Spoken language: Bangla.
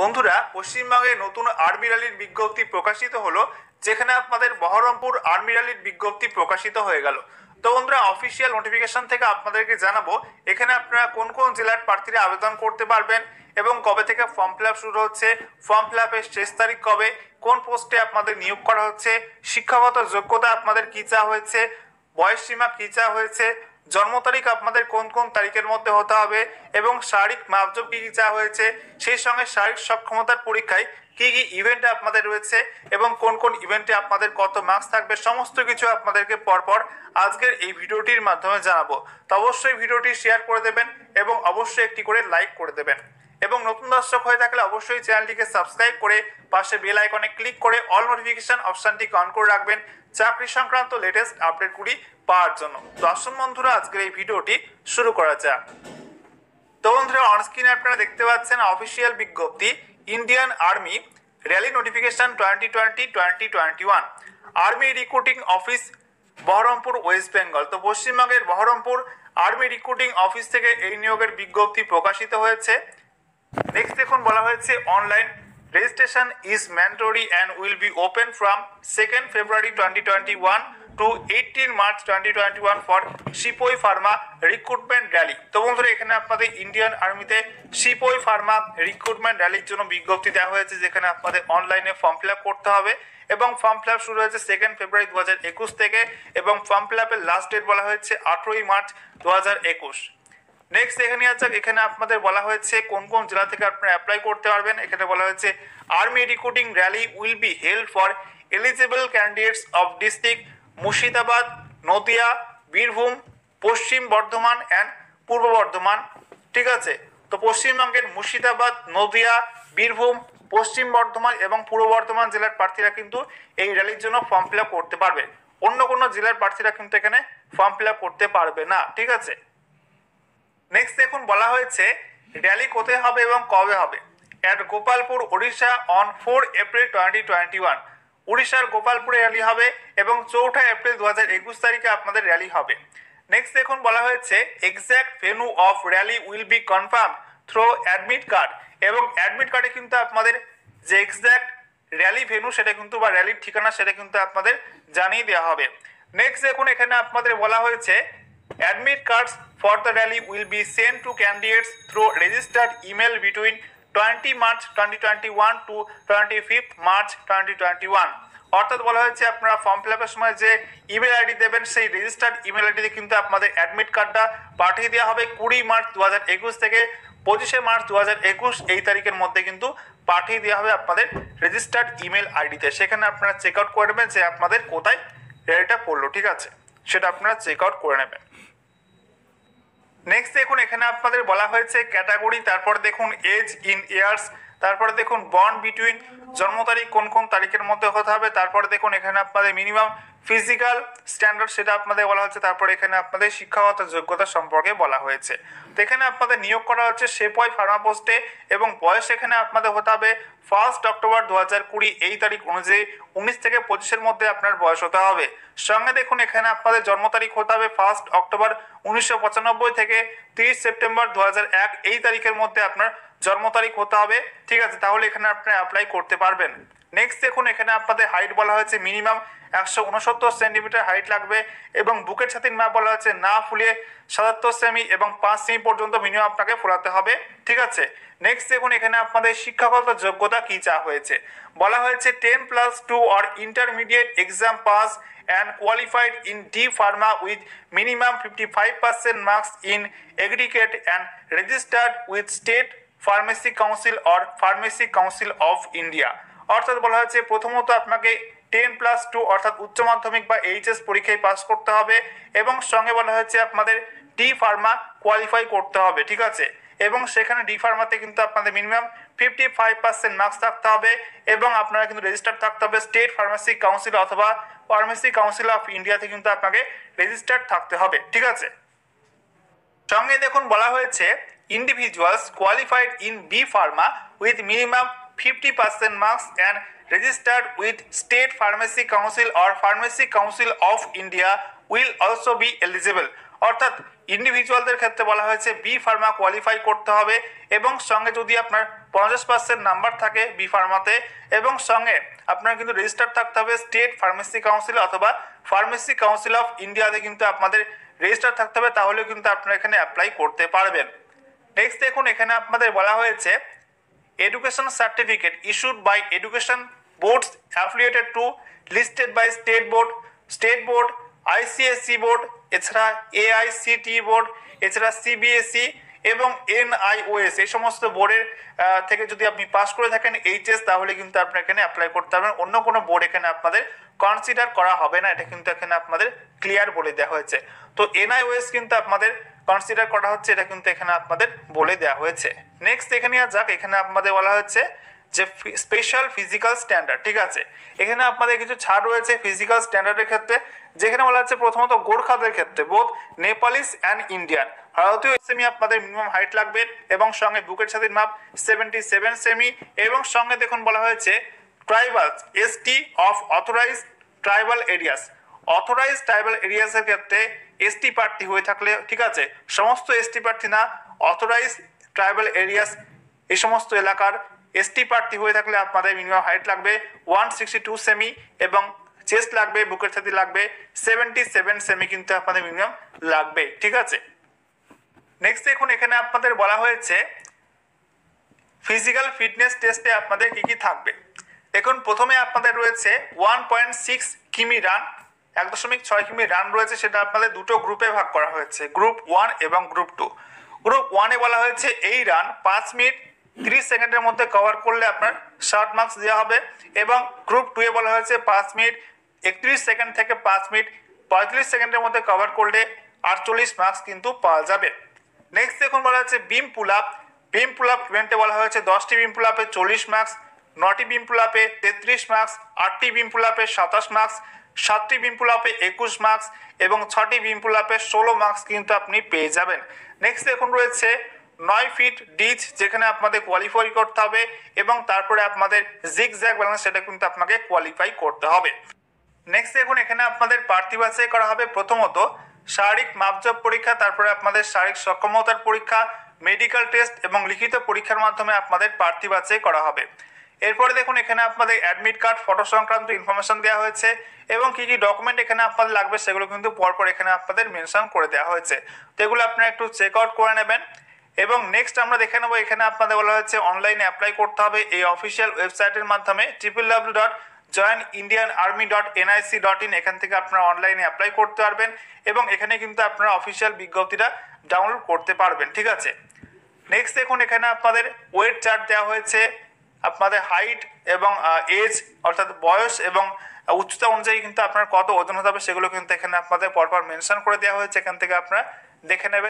বন্ধুরা, পশ্চিমবঙ্গে নতুন আর্মি র্যালির বিজ্ঞপ্তি প্রকাশিত হলো, যেখানে আপনাদের বহরমপুর আর্মি র্যালির বিজ্ঞপ্তি প্রকাশিত হয়ে গেল। তো বন্ধুরা, অফিসিয়াল নোটিফিকেশন থেকে আপনাদেরকে জানাবো এখানে আপনারা কোন কোন জেলার প্রার্থীরা আবেদন করতে পারবেন এবং কবে থেকে ফর্ম ফিল আপ শুরু হচ্ছে, ফর্ম ফিল আপের শেষ তারিখ কবে, কোন পোস্টে আপনাদের নিয়োগ করা হচ্ছে, শিক্ষাগত যোগ্যতা আপনাদের কি চাওয়া হয়েছে, বয়স সীমা কি চাওয়া হয়েছে, জন্ম তারিখ আপনাদের কোন কোন তারিখের মধ্যে হতে হবে এবং শারীরিক মাপজোক কি কি চাওয়া হয়েছে, সেই সঙ্গে শারীরিক সক্ষমতার পরীক্ষায় কি কি ইভেন্ট আপনাদের রয়েছে এবং কোন কোন ইভেন্টে আপনাদের কত মার্কস থাকবে, সমস্ত কিছু আপনাদেরকে পরপর আজকের এই ভিডিওটির মাধ্যমে জানাবো। তো অবশ্যই ভিডিওটি শেয়ার করে দেবেন এবং অবশ্যই একটি করে লাইক করে দেবেন এবং নতুন দর্শক হয়ে থাকলে অবশ্যই চ্যানেলটিকে সাবস্ক্রাইব করে পাশে বেল আইকনে ক্লিক করে অল নোটিফিকেশন অপশনটি অন করে রাখবেন চাকরি সংক্রান্ত লেটেস্ট আপডেটগুলি পাওয়ার জন্য। তো আসুন বন্ধুরা, আজকের এই ভিডিওটি শুরু করা যাক। তো বন্ধুরা, অনস্ক্রিনে আপনারা দেখতে পাচ্ছেন অফিসিয়াল বিজ্ঞপ্তি, Indian army rally notification 2020-2021 army recruiting office Baharampur, West Bengal. তো পশ্চিমবঙ্গের বহরমপুর আর্মি রিক্রুটিং অফিস থেকে এই নিয়োগের বিজ্ঞপ্তি প্রকাশিত হয়েছে। নেক্সট দেখুন বলা হয়েছে online registration is mandatory and will be open from 2nd February 2021 to 18 March 2021 for sepoy pharma recruitment rally. তো বন্ধুরা, এখানে আপনাদের ইন্ডিয়ান আর্মিতে সিপোই ফার্মা রিক্রুটমেন্ট র্যালির জন্য বিজ্ঞপ্তি দেওয়া হয়েছে, যেখানে আপনাদের অনলাইনে ফর্ম ফিল আপ করতে হবে এবং ফর্ম ফিল আপ শুরু হয়েছে 2nd February 2021 থেকে এবং ফর্ম ফিল আপের লাস্ট ডেট বলা হয়েছে 18 মার্চ 2021। নেক্সট দেখে নেওয়া যাক, এখানে আপনাদের বলা হয়েছে কোন কোন জেলা থেকে আপনারা অ্যাপ্লাই করতে পারবেন। এখানে বলা হয়েছে army recruiting rally will be held for eligible candidates of district Murshidabad, Nadia, Birbhum, Paschim Bardhaman and পূর্ব বর্ধমান। ঠিক আছে, তো পশ্চিমবঙ্গের মুর্শিদাবাদ, নদিয়া, বীরভূম, পশ্চিম বর্ধমান এবং পূর্ব বর্ধমান জেলার প্রার্থীরা কিন্তু এই র্যালির জন্য ফর্ম ফিল আপ করতে পারবে। অন্য কোনো জেলার প্রার্থীরা কিন্তু এখানে ফর্ম ফিল আপ করতে পারবে না। ঠিক আছে, নেক্সট দেখুন বলা হয়েছে র্যালি কোথায় হবে এবং কবে হবে। At Gopalpur, Odisha on 4 April 2021। উড়িষ্যার গোপালপুরে র্যালি হবে এবং 4 এপ্রিল 2021 তারিখে আপনাদের র্যালি হবে। নেক্সট দেখুন বলা হয়েছে exact venue of rally will be confirm through admit card এবং অ্যাডমিট কার্ডে কিন্তু আপনাদের যে এক্স্যাক্ট র্যালি ভেন্যু সেটা কিন্তু বা র্যালির ঠিকানা সেটা কিন্তু আপনাদের জানিয়ে দেওয়া হবে। নেক্সট দেখুন এখানে আপনাদের বলা হয়েছে admit cards for the rally will be sent to candidates through registered email between 20 March 2021 to 25 March 2021। অর্থাৎ বলা হয়েছে আপনারা ফর্ম ফিল আপের সময় যে ইমেল আইডি দেবেন সেই রেজিস্টার্ড ইমেল আইডিতে কিন্তু আপনাদের অ্যাডমিট কার্ডটা পাঠিয়ে দেওয়া হবে 20 মার্চ 2021 থেকে 25 মার্চ 2021 এই তারিখের মধ্যে কিন্তু পাঠিয়ে দেওয়া হবে আপনাদের রেজিস্টার্ড ইমেল আইডিতে। সেখানে আপনারা চেক আউট করে নেবেন যে আপনাদের কোথায় র্যালিটা পড়লো। ঠিক আছে, সেটা আপনারা চেক আউট করে নেবেন। নেক্সট দেখুন এখানে আপনাদের বলা হয়েছে ক্যাটাগরি, তারপর দেখুন এজ ইন ইয়ার্স, তারপরে দেখুন বর্ন বিটুইন, জন্ম তারিখ কোন কোন তারিখের মধ্যে হতে হবে, তারপরে দেখুন এখানে আপনাদের মিনিমাম ফিজিক্যাল স্ট্যান্ডার্ড সেটা আপনাদের বলা হচ্ছে, তারপরে এখানে আপনাদের শিক্ষাগত যোগ্যতা সম্পর্কে বলা হয়েছে। তো এখানে আপনাদের নিয়োগ করা হচ্ছে সেপই ফার্মা পোস্টে এবং বয়স এখানে আপনাদের হতে হবে 1 অক্টোবর 2020 এই তারিখ অনুযায়ী 19 থেকে 25-এর মধ্যে আপনার বয়স হতে হবে। সঙ্গে দেখুন এখানে আপনাদের জন্ম তারিখ হতে হবে 1 অক্টোবর 1995 থেকে 30 সেপ্টেম্বর 2001 এই তারিখের মধ্যে আপনার জন্ম তারিখ হতে হবে। ঠিক আছে, তাহলে এখানে আপনি অ্যাপ্লাই করতে পারবেন। নেক্সট দেখুন এখানে আপনাদের হাইট বলা হয়েছে মিনিমাম 169 সেন্টিমিটার হাইট লাগবে এবং বুকের ছাতির মাপ বলা হচ্ছে না ফুলিয়ে 77 সেমি এবং 5 সেমি পর্যন্ত মিনিমাম আপনাকে ফোলাতে হবে। ঠিক আছে, নেক্সট দেখুন এখানে আপনাদের শিক্ষাগত যোগ্যতা কি চাওয়া হয়েছে। বলা হয়েছে 10+2 or intermediate exam pass and qualified in D Pharma with minimum 55% marks in aggregate and registered with State Pharmacy Council or Pharmacy Council of India। অর্থাৎ বলা হচ্ছে প্রথমত আপনাকে 10+2 অর্থাৎ উচ্চ মাধ্যমিক বা এইচএস পরীক্ষায় পাস করতে হবে এবং সঙ্গে বলা হচ্ছে আপনাদের ডি ফার্মা কোয়ালিফাই করতে হবে। ঠিক আছে, এবং সেখানে ডি ফার্মাতে কিন্তু আপনাদের মিনিমাম 55% মার্কস থাকতে হবে এবং আপনারা কিন্তু রেজিস্টার্ড থাকতে হবে স্টেট ফার্মাসি কাউন্সিল অথবা ফার্মেসি কাউন্সিল অফ ইন্ডিয়াতে কিন্তু আপনাকে রেজিস্টার্ড থাকতে হবে। ঠিক আছে, সঙ্গে দেখুন বলা হয়েছে individuals qualified in B pharma with minimum 50% marks and registered with State Pharmacy Council or Pharmacy Council of India will also be eligible। অর্থাৎ ইন্ডিভিজুয়ালদের ক্ষেত্রে বলা হয়েছে বি ফার্মা কোয়ালিফাই করতে হবে এবং সঙ্গে যদি আপনার 50% নাম্বার থাকে বি ফার্মাতে এবং সঙ্গে আপনার কিন্তু রেজিস্টার থাকতে হবে স্টেট ফার্মেসি কাউন্সিল অথবা ফার্মেসি কাউন্সিল অফ ইন্ডিয়াতে কিন্তু আপনাদের রেজিস্টার থাকতে হবে, তাহলে কিন্তু আপনারা এখানে অ্যাপ্লাই করতে পারবেন। নেক্সট দেখুন এখানে আপনাদের বলা হয়েছে education certificate issued by education boards affiliated to listed by state board ICSE board, এছাড়া এআইসিটি বোর্ড, এছাড়া সিবিএসই এবং এনআইওএস এই সমস্ত বোর্ডের থেকে যদি আপনি পাস করে থাকেন এইচএস, তাহলে কিন্তু আপনি এখানে অ্যাপ্লাই করতে পারবেন। অন্য কোনো বোর্ড এখানে আপনাদের কনসিডার করা হবে না, এটা কিন্তু এখানে আপনাদের ক্লিয়ার বলে দেওয়া হয়েছে। তো এনআইওএস কিন্তু আপনাদের কনসিডার করা হচ্ছে, এটা কিন্তু এখানে আপনাদের বলে দেওয়া হয়েছে। নেক্সট এখানে যাক, এখানে আপনাদের বলা হচ্ছে যে স্পেশাল ফিজিক্যাল স্ট্যান্ডার্ড, ঠিক আছে। এখানে আপনাদের কিছু ছাড় রয়েছে ফিজিক্যাল স্ট্যান্ডার্ডের ক্ষেত্রে, যেখানে বলা হচ্ছে প্রথমত গোর্খাদের ক্ষেত্রে বোথ নেপালিস অ্যান্ড ইন্ডিয়ান ভারতীয় সেমি আপনাদের মিনিমাম হাইট লাগবে এবং সঙ্গে বুকের ছাতির মাপ 77 সেমি এবং সঙ্গে দেখুন বলা হয়েছে tribals ST of authorised tribal areas, authorised tribal এরিয়াসের ক্ষেত্রে এসটি প্রার্থী হয়ে থাকলে, ঠিক আছে, সমস্ত এসটি প্রার্থী না, অথরাইজড ট্রাইবাল এরিয়াস এই সমস্ত এলাকার এসটি প্রার্থী হয়ে থাকলে আপনাদের মিনিমাম হাইট লাগবে 162 সেমি এবং চেস্ট লাগবে, বুকের ছাতি লাগবে 77 সেমি কিন্তু আপনাদের মিনিমাম লাগবে, ঠিক আছে। নেক্সট দেখুন এখানে আপনাদের বলা হয়েছে ফিজিক্যাল ফিটনেস টেস্টে আপনাদের কি কি থাকবে। দেখুন প্রথমে আপনাদের রয়েছে 1.6 কিমি রান, 1.6 কিমি রান রয়েছে, সেটা আপনাদের দুটো গ্রুপে ভাগ করা হয়েছে, গ্রুপ 1 এবং গ্রুপ 2। গ্রুপ 1-এ বলা হয়েছে এই রান 5 মিনিট 30 সেকেন্ডের মধ্যে কভার করলে আপনার 60 মার্কস দেওয়া হবে এবং গ্রুপ 2-এ বলা হয়েছে 5 মিনিট 31 সেকেন্ড থেকে 5 মিনিট 35 সেকেন্ডের মধ্যে কভার করলে 48 মার্কস কিন্তু পাওয়া যাবে। নেক্সট দেখুন বলা হচ্ছে বিম পুল আপ ইভেন্টে বলা হয়েছে 10টি বিম পুল আপে 40 মার্কস, 9টি বিম পুল আপে 33 মার্কস, 8টি বিম পুল আপে 27 মার্কস, 7টি বিম পুল আপে 21 মার্কস এবং 6টি বিম পুল আপে 16 মার্কস কিন্তু আপনি পেয়ে যাবেন। নেক্সট দেখুন রয়েছে 9 ফিট ডিচ, যেখানে আপনাদের কোয়ালিফাই করতে হবে এবং তারপরে আপনাদের জিগজ্যাগ ব্যালেন্স সেটা কিন্তু আপনাকে কোয়ালিফাই করতে হবে। নেক্সট দেখুন এখানে আপনাদের প্রার্থী বাছাই করা হবে প্রথমত শারীরিক মাপজোক পরীক্ষা, তারপরে আপনাদের শারীরিক সক্ষমতার পরীক্ষা, মেডিকেল টেস্ট এবং লিখিত পরীক্ষার মাধ্যমে আপনাদের প্রার্থী বাছাই করা হবে। এরপরে দেখুন এখানে আপনাদের অ্যাডমিট কার্ড, ফটো সংক্রান্ত ইনফরমেশন দেওয়া হয়েছে এবং কি কি ডকুমেন্ট এখানে আপনাদের লাগবে সেগুলো কিন্তু পরপর এখানে আপনাদের মেনশন করে দেওয়া হয়েছে, তো এগুলো আপনারা একটু চেক আউট করে নেবেন। এবং নেক্সট আমরা দেখে নেবো এখানে আপনাদের বলা হচ্ছে অনলাইনে অ্যাপ্লাই করতে হবে এই অফিসিয়াল ওয়েবসাইটের মাধ্যমে www.joinindianarmy.nic.in, এখান থেকে আপনারা অনলাইনে অ্যাপ্লাই করতে পারবেন এবং এখানে কিন্তু আপনারা অফিসিয়াল বিজ্ঞপ্তিটা ডাউনলোড করতে পারবেন, ঠিক আছে। নেক্সট দেখুন এখানে আপনাদের ওয়েট চার্ট দেওয়া হয়েছে, আপনাদের হাইট এবং এজ অর্থাৎ বয়স এবং উচ্চতা অনুযায়ী কিন্তু আপনার কত ওজন হতে হবে সেগুলো কিন্তু এখানে আপনাদের পরপর মেনশন করে দেওয়া হয়েছে, এখান থেকে আপনারা দেখে নেবেন।